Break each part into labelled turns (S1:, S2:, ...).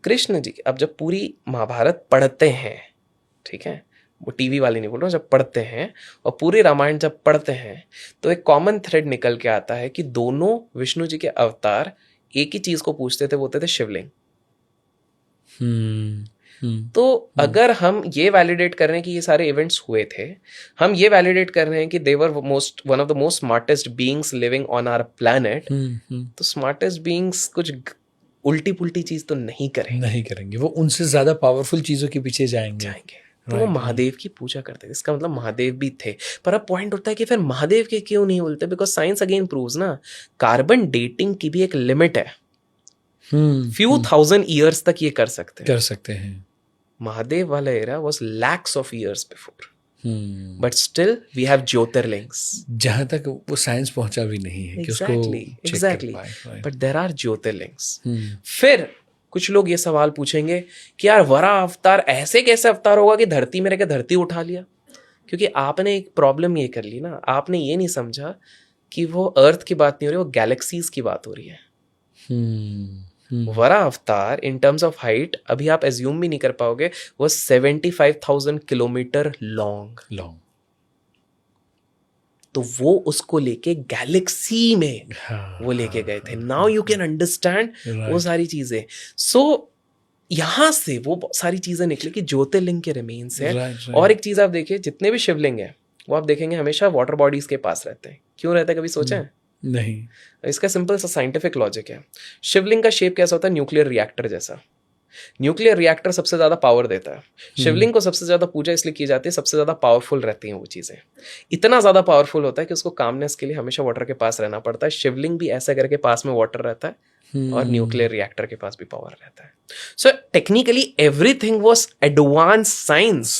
S1: कृष्ण जी अब जब पूरी महाभारत पढ़ते हैं, ठीक है, वो टीवी वाले नहीं बोल रहा हूँ, जब पढ़ते हैं और पूरे रामायण जब पढ़ते हैं तो एक कॉमन थ्रेड निकल के आता है कि दोनों विष्णु जी के अवतार एक ही चीज को पूछते थे, वो होते थे शिवलिंग। तो अगर हम ये वैलिडेट कर रहे हैं कि ये सारे इवेंट्स हुए थे, हम ये वैलिडेट कर रहे हैं कि they were one of the most smartest beings living on our planet, तो स्मार्टेस्ट बीइंग्स कुछ उल्टी पुल्टी चीज तो नहीं करेंगे,
S2: वो उनसे ज्यादा पावरफुल चीजों के पीछे जाएंगे।
S1: तो वो महादेव की पूजा करते थे, इसका मतलब महादेव भी थे। पर अब पॉइंट होता है कि फिर महादेव के क्यों नहीं बोलते, बिकॉज साइंस अगेन प्रूव्स ना, कार्बन डेटिंग की भी एक लिमिट है। फ्यू थाउजेंड ईयर्स तक ये कर सकते हैं। महादेव वाला era was lakhs of years before, but still we have jyotirlingas.
S2: जहां तक वो साइंस पहुंचा भी नहीं है कि उसको
S1: exactly, but there are jyotirlingas. फिर कुछ लोग ये सवाल पूछेंगे कि यार वरा अवतार ऐसे कैसे अवतार होगा कि धरती में रह के धरती उठा लिया? क्योंकि आपने एक प्रॉब्लम ये कर ली ना, आपने ये नहीं समझा कि वो अर्थ की बात नहीं हो रही, वो गैलेक्सीज की बात हो रही है। वरा अवतार इन टर्म्स ऑफ हाइट अभी आप एज्यूम भी नहीं कर पाओगे, वो 75,000 किलोमीटर लॉन्ग। तो वो उसको लेके गैलेक्सी में वो लेके गए थे। नाउ यू कैन अंडरस्टैंड वो सारी चीजें। सो यहां से वो सारी चीजें निकली कि ज्योतिर्लिंग के रिमेन्स हैं। और एक चीज आप देखिए, जितने भी शिवलिंग है वो आप देखेंगे हमेशा वाटर बॉडीज के पास रहते हैं। क्यों रहते हैं, कभी सोचा है?
S2: नहीं।
S1: इसका सिंपल सा साइंटिफिक लॉजिक है। शिवलिंग का शेप कैसा होता है? न्यूक्लियर रिएक्टर जैसा। न्यूक्लियर रिएक्टर सबसे ज्यादा पावर देता है। शिवलिंग को सबसे ज्यादा पूजा इसलिए की जाती है, सबसे ज्यादा पावरफुल रहती हैं वो चीजें। इतना ज्यादा पावरफुल होता है कि उसको कामनेस के लिए हमेशा वाटर के पास रहना पड़ता है। शिवलिंग भी ऐसा करके पास में वाटर रहता है और न्यूक्लियर रिएक्टर के पास भी पावर रहता है। So technically everything was advance science.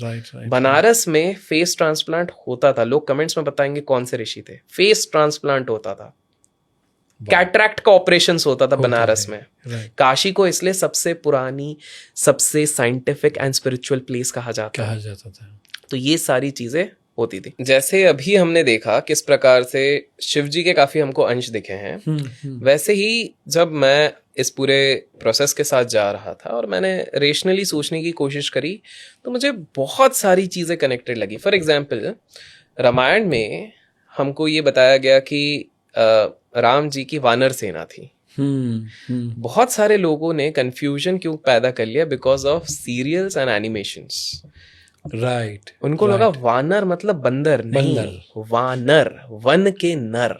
S2: Right.
S1: Banaras में फेस ट्रांसप्लांट होता था। लोग कमेंट्स में बताएंगे कौन से ऋषि थे। फेस ट्रांसप्लांट होता था, कैटरैक्ट का ऑपरेशन होता था बनारस में। काशी को इसलिए सबसे पुरानी, सबसे साइंटिफिक एंड स्पिरिचुअल प्लेस कहा जाता था। तो ये सारी चीजें होती थी। जैसे अभी हमने देखा किस प्रकार से शिव जी के काफी हमको अंश दिखे हैं, वैसे ही जब मैं इस पूरे प्रोसेस के साथ जा रहा था और मैंने रेशनली सोचने की कोशिश करी, तो मुझे बहुत सारी चीजें कनेक्टेड लगी। फॉर एग्जाम्पल, रामायण में हमको ये बताया गया कि राम जी की वानर सेना थी। बहुत सारे लोगों ने कंफ्यूजन क्यों पैदा कर लिया? Because of serials and animations.
S2: Right.
S1: उनको लगा वानर मतलब बंदर, नहीं, वानर, वन के नर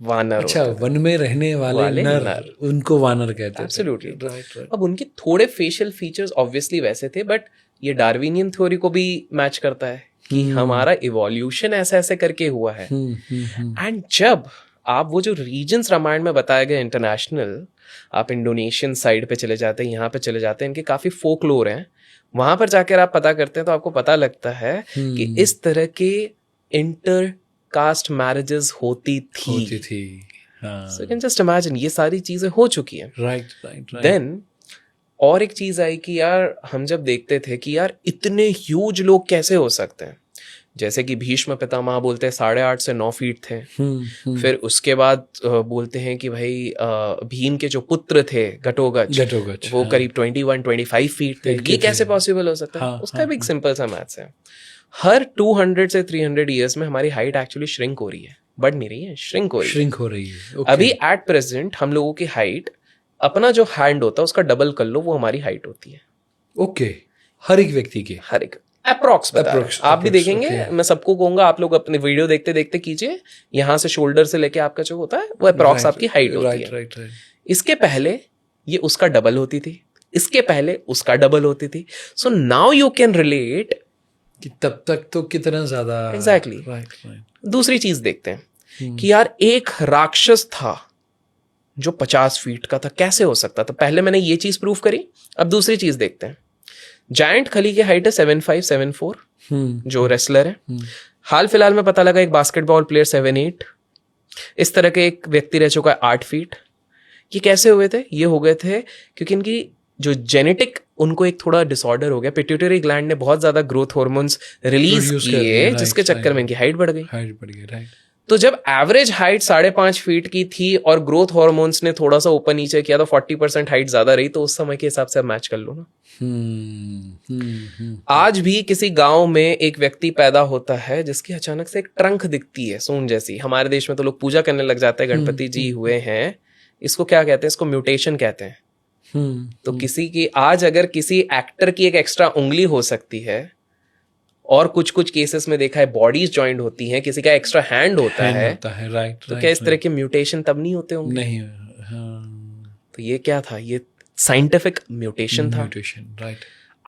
S1: वानर।
S2: अच्छा, वन में रहने वाले नर, उनको वानर कहते हैं।
S1: एब्सोल्युटली। राइट। अब उनके थोड़े फेशियल फीचर्स ऑब्वियसली वैसे थे, बट ये डार्विनियन थ्योरी को भी मैच करता है कि हमारा इवोल्यूशन ऐसे ऐसे करके हुआ है। एंड जब आप वो जो रीजन्स रामायण में बताए गए इंटरनेशनल, आप इंडोनेशियन साइड पे चले जाते हैं, यहाँ पे चले जाते हैं, इनके काफी फोकलोर हैं, वहां पर जाकर आप पता करते हैं तो आपको पता लगता है कि इस तरह के इंटर कास्ट मैरिजेस होती थी। So you can just imagine ये सारी चीजें हो चुकी हैं।
S2: राइट।
S1: देन और एक चीज आई कि यार हम जब देखते थे कि यार इतने ह्यूज लोग कैसे हो सकते हैं, जैसे कि भीष्म पितामह बोलते हैं 8.5 से 9 फीट थे। फिर उसके बाद बोलते हैं कि भाई भीम के जो पुत्र थे घटोत्कच, वो करीब 21-25 फीट थे। ये कैसे पॉसिबल हो सकता है? उसका भी एक सिंपल सा मैथ्स है। हर 200 से 300 ईयर्स में हमारी हाइट एक्चुअली श्रिंक हो रही है, बढ़ नहीं रही है, श्रिंक हो रही है। अभी एट प्रेजेंट हम लोगों की हाइट, अपना जो हैंड होता है उसका डबल कर लो, वो हमारी हाइट होती है।
S2: ओके, हर एक व्यक्ति की,
S1: हर एक अप्रोक्स आप भी देखेंगे। मैं सबको कहूंगा आप लोग अपने वीडियो देखते देखते कीजिए, यहाँ से शोल्डर से लेके आपका जो होता है वो अप्रोक्स आपकी हाइट होती है। इसके पहले ये उसका डबल होती थी, इसके पहले उसका डबल होती थी। So now you can relate
S2: कि तब तक तो कितना ज्यादा।
S1: एग्जैक्टली। दूसरी चीज देखते हैं कि यार एक राक्षस था जो 50 फीट का था, कैसे हो सकता था? पहले मैंने ये चीज प्रूव करी, अब दूसरी चीज देखते हैं। जायंट खली की हाइट है 7'5", 7'4", जो रेसलर है। हाल फिलहाल में पता लगा एक बास्केटबॉल प्लेयर 7'8", इस तरह के एक व्यक्ति रह चुका है 8 फीट। ये कैसे हुए थे? ये हो गए थे क्योंकि इनकी जो जेनेटिक, उनको एक थोड़ा डिसऑर्डर हो गया। पिट्यूटरी ग्लैंड ने बहुत ज्यादा ग्रोथ हार्मोन्स रिलीज किए, जिसके चक्कर में इनकी हाइट बढ़ गई।
S2: राइट।
S1: तो जब एवरेज हाइट 5.5 फीट की थी और ग्रोथ हॉर्मोन्स ने थोड़ा सा ऊपर नीचे किया तो 40% हाइट ज्यादा रही, तो उस समय के हिसाब से आप मैच कर लो ना। आज भी किसी गांव में एक व्यक्ति पैदा होता है जिसकी अचानक से एक ट्रंक दिखती है सूंड जैसी। हमारे देश में तो लोग पूजा करने लग जाते हैं, गणपति जी हुए हैं, इसको क्या कहते हैं, इसको म्यूटेशन कहते हैं। तो किसी की आज अगर किसी एक्टर की एक एक्स्ट्रा उंगली हो सकती है, और कुछ कुछ केसेस में देखा है बॉडीज जॉइंट होती हैं, किसी का एक्स्ट्रा हैंड होता है,
S2: राइट।
S1: तो क्या इस तरह के म्यूटेशन तब नहीं होते होंगे?
S2: नहीं।
S1: तो ये क्या था, ये साइंटिफिक म्यूटेशन था।
S2: राइट।